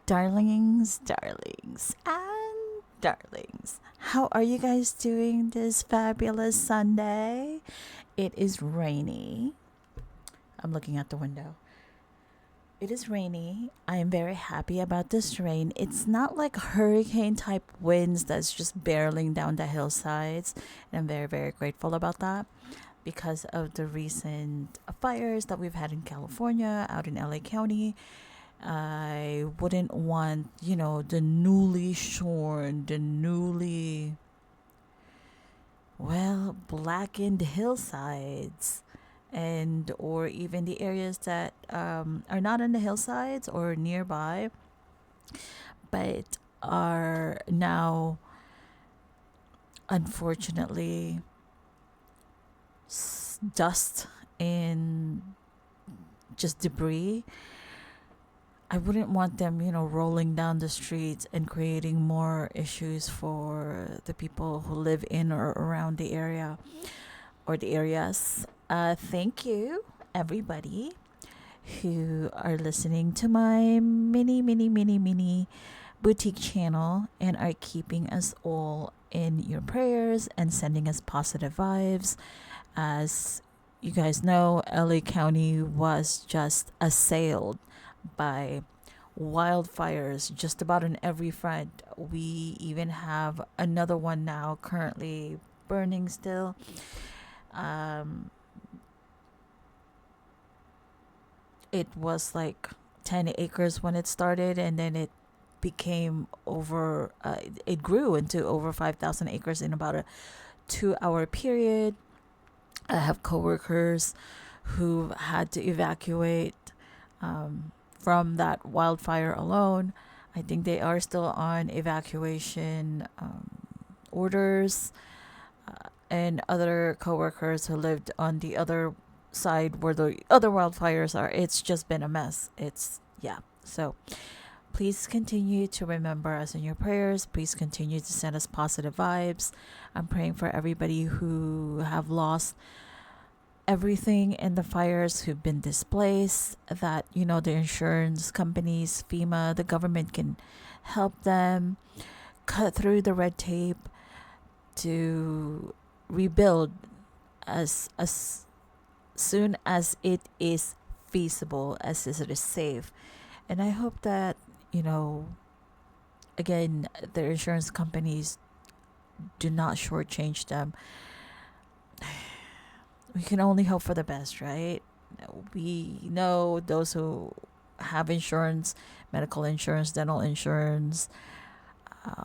Darlings, and darlings. How are you guys doing this fabulous Sunday? It is rainy. I'm looking out the window. It is rainy. I am very happy about this rain. It's not like hurricane type winds that's just barreling down the hillsides. And I'm very, very grateful about that because of the recent fires that we've had in California, out in LA County. I wouldn't want, the newly shorn, the newly, blackened hillsides and or even the areas that are not on the hillsides or nearby but are now unfortunately dust and just debris. I wouldn't want them, rolling down the streets and creating more issues for the people who live in or around the area or the areas. Thank you, everybody who are listening to my mini boutique channel and are keeping us all in your prayers and sending us positive vibes. As you guys know, LA County was just assailed by wildfires just about on every front. We even have another one now currently burning still. It was like 10 acres when it started, and then it became it grew into over 5,000 acres in about a 2-hour period. I have coworkers who had to evacuate from that wildfire alone. I think they are still on evacuation orders, and other coworkers who lived on the other side where the other wildfires are. It's just been a mess. So please continue to remember us in your prayers. Please continue to send us positive vibes. I'm praying for everybody who have lost everything in the fires, who've been displaced, that the insurance companies, FEMA, the government can help them cut through the red tape to rebuild as soon as it is feasible, as it is safe. And I hope that again, the insurance companies do not shortchange them. We can only hope for the best, right? We know those who have insurance, medical insurance, dental insurance,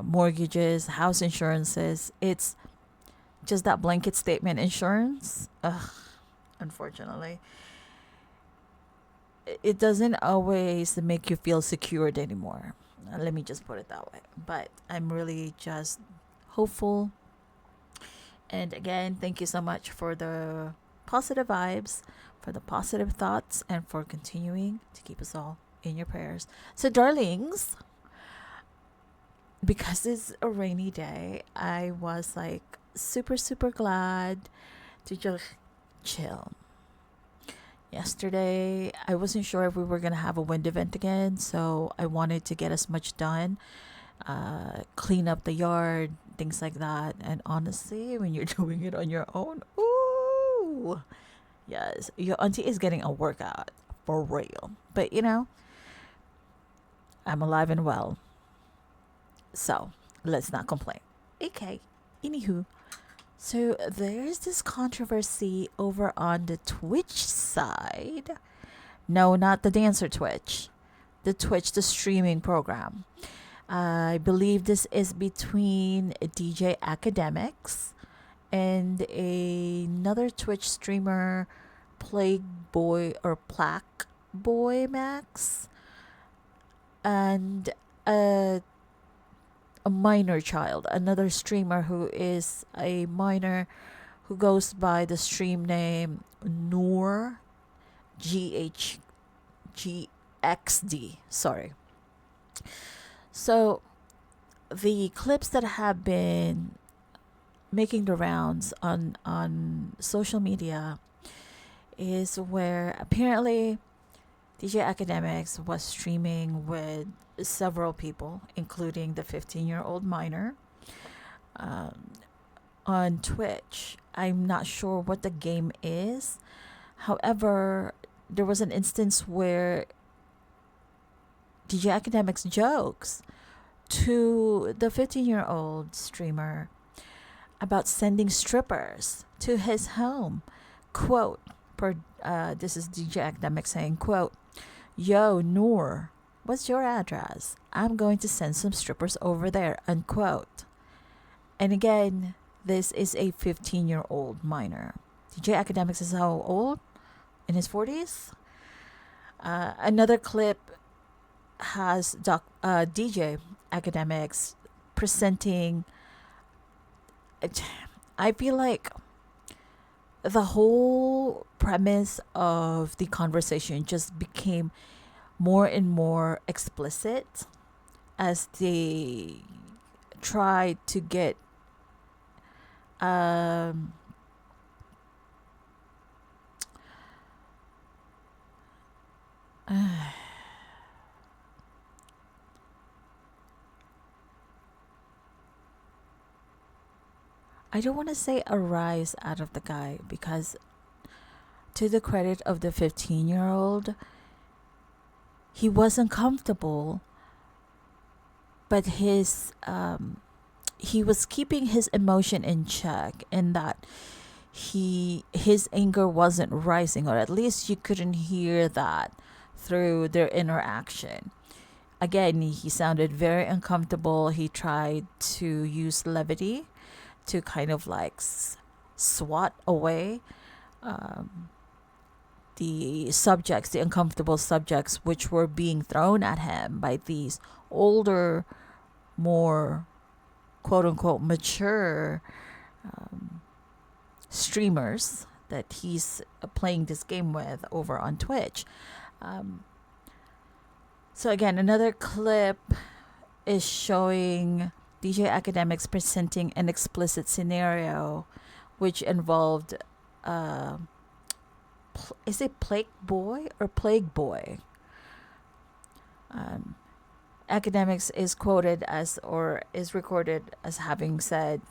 mortgages, house insurances. It's just that blanket statement insurance. Unfortunately, it doesn't always make you feel secured anymore. Let me just put it that way. But I'm really just hopeful. And again, thank you so much for the positive vibes, for the positive thoughts, and for continuing to keep us all in your prayers. So, darlings, because it's a rainy day, I was like super, super glad to just chill. Yesterday, I wasn't sure if we were going to have a wind event again, so I wanted to get as much done, clean up the yard, things like that. And honestly, when you're doing it on your own, ooh, yes, your auntie is getting a workout for real. But I'm alive and well, so let's not complain. Okay, anywho. So there's this controversy over on the Twitch side. No, not the dancer Twitch. The Twitch, the streaming program. I believe this is between DJ Akademiks and another Twitch streamer, Plague Boy or Plaque Boy Max, and a minor child, another streamer who is a minor who goes by the stream name Noor GHGXD. Sorry. So the clips that have been making the rounds on social media is where apparently DJ Akademiks was streaming with several people, including the 15-year-old minor, um, on Twitch. I'm not sure what the game is. However, there was an instance where DJ Akademiks jokes to the 15-year-old streamer about sending strippers to his home. Quote, this is DJ Academic saying, quote, "Yo, Noor, what's your address? I'm going to send some strippers over there," unquote. And again, this is a 15-year-old minor. DJ Academics is how old? In his 40s? Another clip has DJ Academics presenting. I feel like the whole premise of the conversation just became more and more explicit as they tried to get um I don't want to say a rise out of the guy, because to the credit of the 15-year-old, he wasn't comfortable, but he was keeping his emotion in check, in that his anger wasn't rising, or at least you couldn't hear that through their interaction. Again, he sounded very uncomfortable. He tried to use levity to kind of like swat away the uncomfortable subjects which were being thrown at him by these older, more quote unquote mature streamers that he's playing this game with over on Twitch. So again, another clip is showing DJ Academics presenting an explicit scenario which involved is it Plague Boy or Plague Boy? Academics is quoted as, or is recorded as having said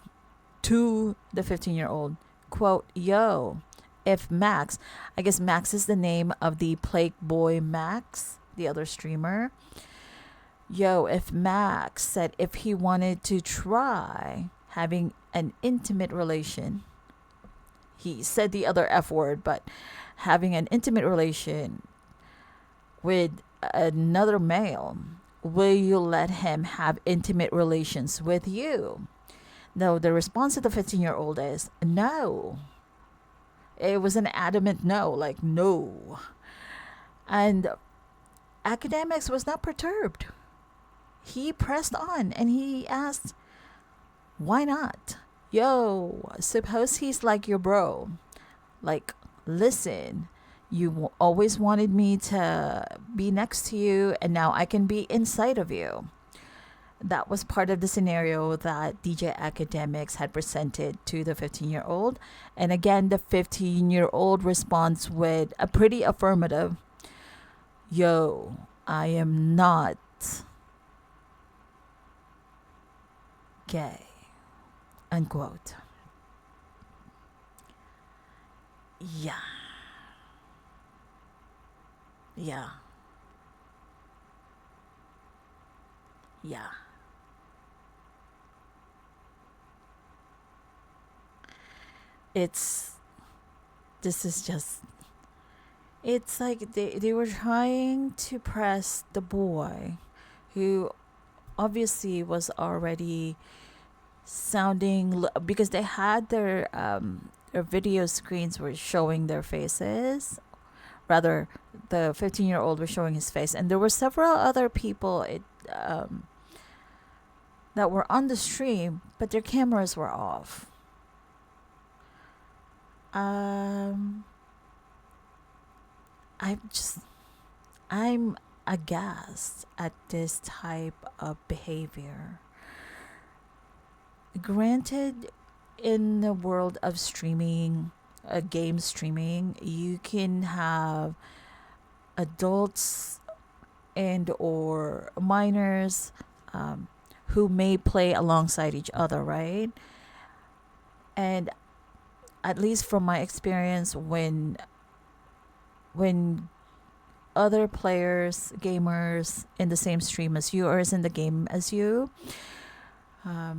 to the 15-year-old, quote, "Yo, if Max," I guess Max is the name of the Plague Boy Max, the other streamer. "Yo, if Max said if he wanted to try having an intimate relation," he said the other F word, but having an intimate relation with another male, will you let him have intimate relations with you? No, the response of the 15-year-old is no. It was an adamant no, like no. And Academics was not perturbed. He pressed on and he asked, "Why not? Yo, suppose he's like your bro. Like, listen, you always wanted me to be next to you, and now I can be inside of you." That was part of the scenario that DJ Academics had presented to the 15-year-old. And again, the 15-year-old responds with a pretty affirmative, "Yo, I am not gay," unquote. Yeah. Yeah. Yeah. It's this is just it's like they were trying to press the boy who obviously was already sounding, because they had their video screens were showing their faces, rather the 15-year-old was showing his face, and there were several other people that were on the stream, but their cameras were off. um I'm aghast at this type of behavior. Granted, in the world of streaming, game streaming, you can have adults and or minors who may play alongside each other, right? And at least from my experience, when other players, gamers in the same stream as you or is in the game as you,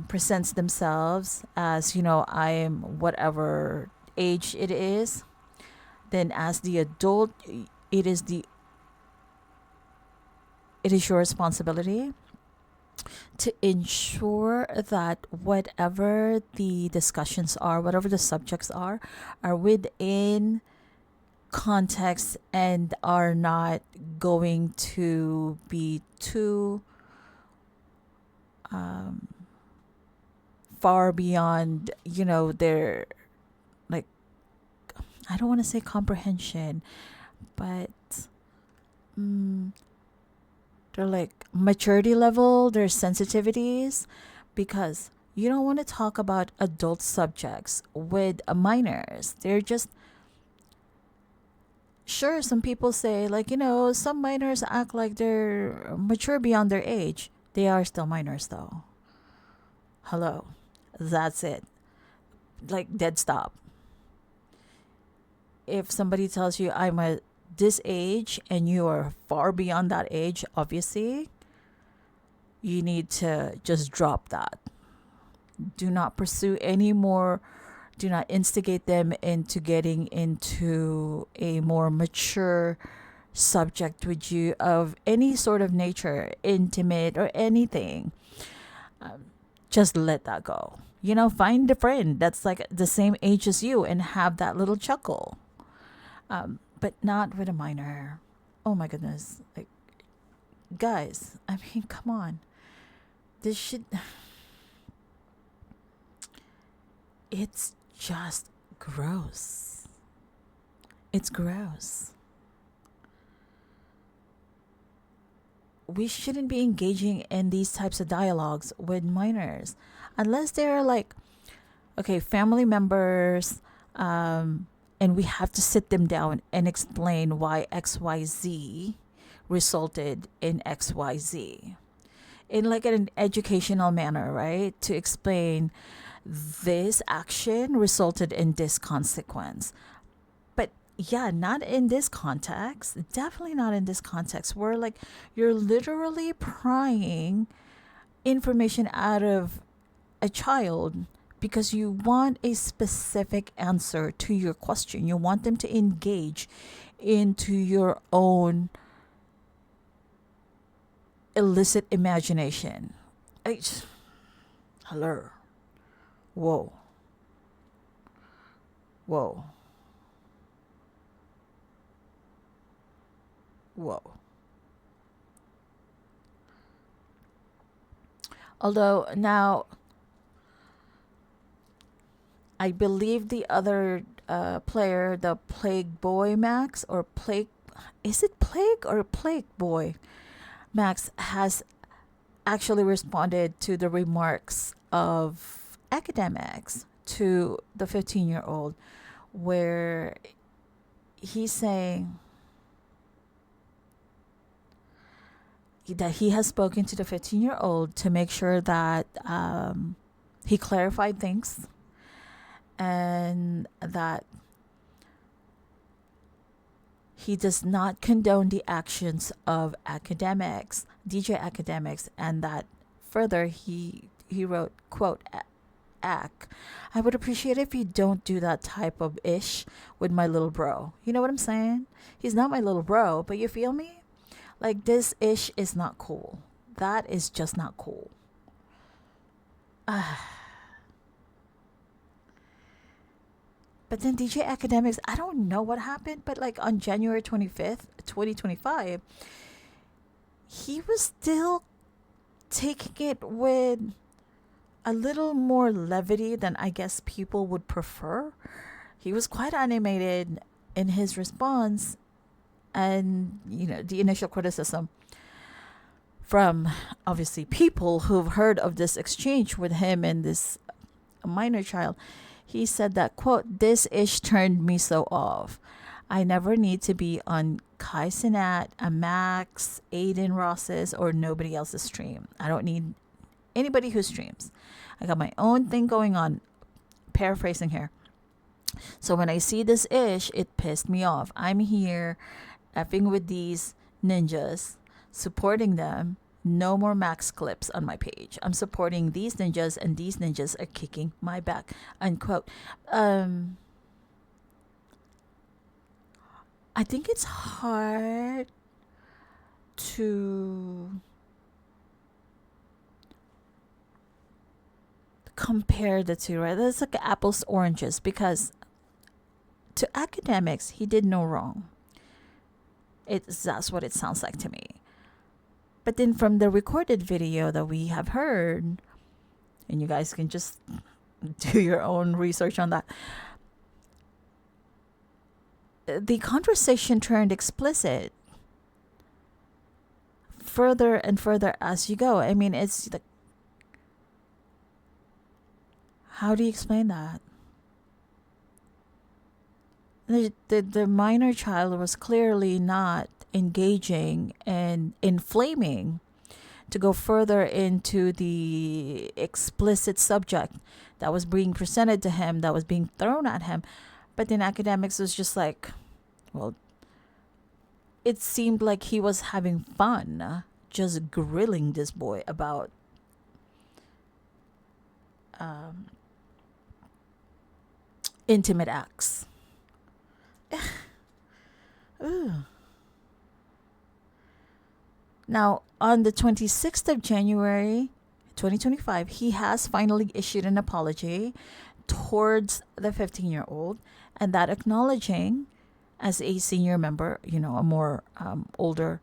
presents themselves as, I am whatever age it is, then as the adult, it is the it is your responsibility to ensure that whatever the discussions are, whatever the subjects are within context and are not going to be too um, far beyond, their, like, I don't want to say comprehension, but mm, their like maturity level, their sensitivities, because you don't want to talk about adult subjects with minors. They're just, sure, some people say, like, some minors act like they're mature beyond their age. They are still minors, though. Hello. That's it. Like, dead stop. If somebody tells you I'm at this age and you are far beyond that age, obviously, you need to just drop that. Do not pursue any more. Do not instigate them into getting into a more mature subject with you of any sort of nature, intimate or anything. Just let that go. Find a friend that's like the same age as you and have that little chuckle. But not with a minor. Oh my goodness. Like, guys, I mean, come on. This should. It's just gross. It's gross. We shouldn't be engaging in these types of dialogues with minors unless they're like, okay, family members, and we have to sit them down and explain why XYZ resulted in XYZ in like an educational manner, right? To explain this action resulted in this consequence. But yeah, not in this context. Definitely not in this context where like you're literally prying information out of a child because you want a specific answer to your question. You want them to engage into your own illicit imagination. Hello. Whoa. Whoa. Whoa. Although now, I believe the other player, the Plague Boy Max, or Plague, is it Plague or Plague Boy Max, has actually responded to the remarks of Akademiks to the 15-year-old, where he's saying that he has spoken to the 15-year-old to make sure that he clarified things and that he does not condone the actions of Akademiks, DJ Akademiks, and that further he wrote, quote, I would appreciate if you don't do that type of ish with my little bro. You know what I'm saying? He's not my little bro, but you feel me? Like, this ish is not cool. That is just not cool. But then DJ Akademiks, I don't know what happened, but like on January 25th, 2025, he was still taking it with a little more levity than I guess people would prefer. He was quite animated in his response, and the initial criticism from obviously people who've heard of this exchange with him and this minor child. He said that, quote, this ish turned me so off. I never need to be on Kai Sinat, a Max, Aiden Ross's, or nobody else's stream. I don't need anybody who streams. I got my own thing going on. Paraphrasing here. So when I see this ish, it pissed me off. I'm here effing with these ninjas, supporting them. No more Max clips on my page. I'm supporting these ninjas, and these ninjas are kicking my back. Unquote. I think it's hard to compare the two, right? It's like apples to oranges, because to Akademiks, he did no wrong. That's what it sounds like to me. But then from the recorded video that we have heard, and you guys can just do your own research on that, the conversation turned explicit further and further as you go. I mean, it's like, how do you explain that? The minor child was clearly not engaging and inflaming to go further into the explicit subject that was being presented to him, that was being thrown at him. But then Akademiks was just like, well, it seemed like he was having fun just grilling this boy about intimate acts. Now, on the 26th of January, 2025, he has finally issued an apology towards the 15-year-old, and that acknowledging, as a senior member, a more older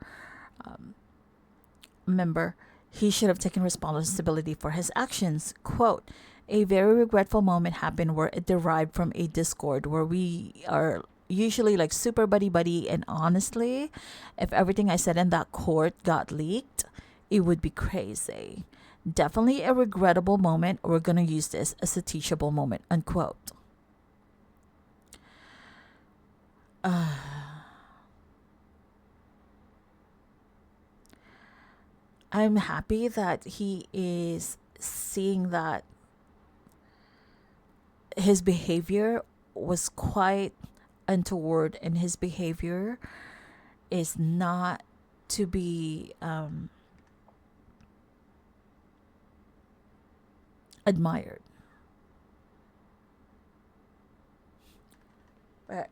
member, he should have taken responsibility for his actions. Quote, a very regretful moment happened where it derived from a discord where we are usually like super buddy, and honestly, if everything I said in that court got leaked, it would be crazy. Definitely a regrettable moment. We're gonna use this as a teachable moment, unquote. I'm happy that he is seeing that his behavior was quite untoward, and his behavior is not to be admired. But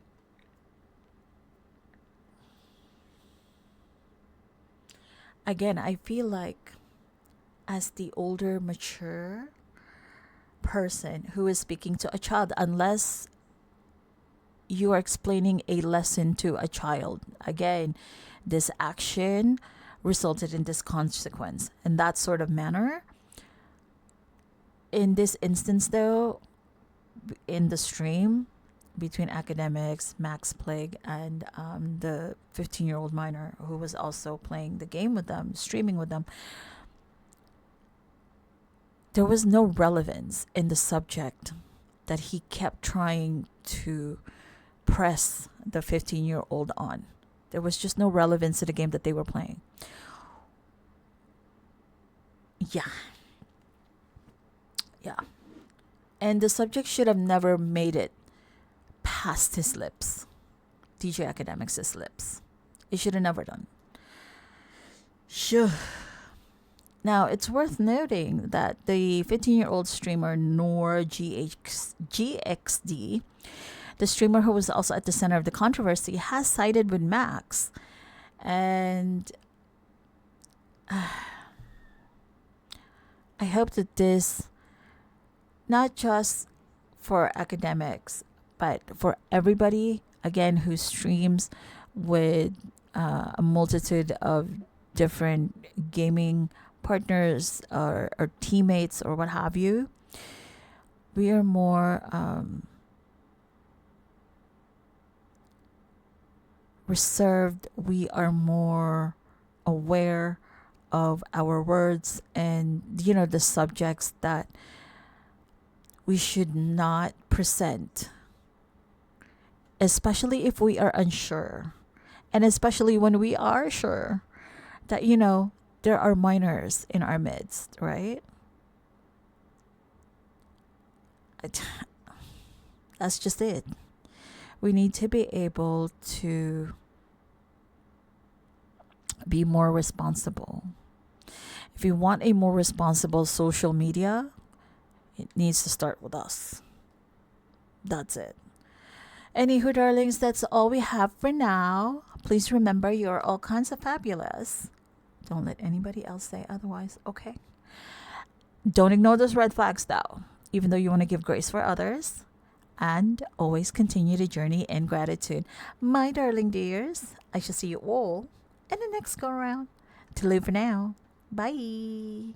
again, I feel like as the older, mature person who is speaking to a child, unless you are explaining a lesson to a child, again, this action resulted in this consequence, and that sort of manner. In this instance, though, in the stream between Akademiks, Max Plague, and the 15-year-old minor who was also playing the game with them, streaming with them, there was no relevance in the subject that he kept trying to press the 15-year-old on. There was just no relevance to the game that they were playing. Yeah. And the subject should have never made it past his lips, DJ Akademiks' lips. It should have never done. Sure. Now, it's worth noting that the 15-year-old streamer Noor GXD, the streamer who was also at the center of the controversy, has sided with Max. And I hope that this, not just for Akademiks, but for everybody, again, who streams with a multitude of different gaming partners or teammates or what have you, we are more reserved. We are more aware of our words and the subjects that we should not present especially if we are unsure, and especially when we are sure that, you know, there are minors in our midst, right? That's just it. We need to be able to be more responsible. If you want a more responsible social media, it needs to start with us. That's it. Anywho, darlings, that's all we have for now. Please remember, you're all kinds of fabulous. Don't let anybody else say otherwise, okay? Don't ignore those red flags, though, even though you want to give grace for others. And always continue the journey in gratitude. My darling dears, I shall see you all in the next go around. To live for now. Bye.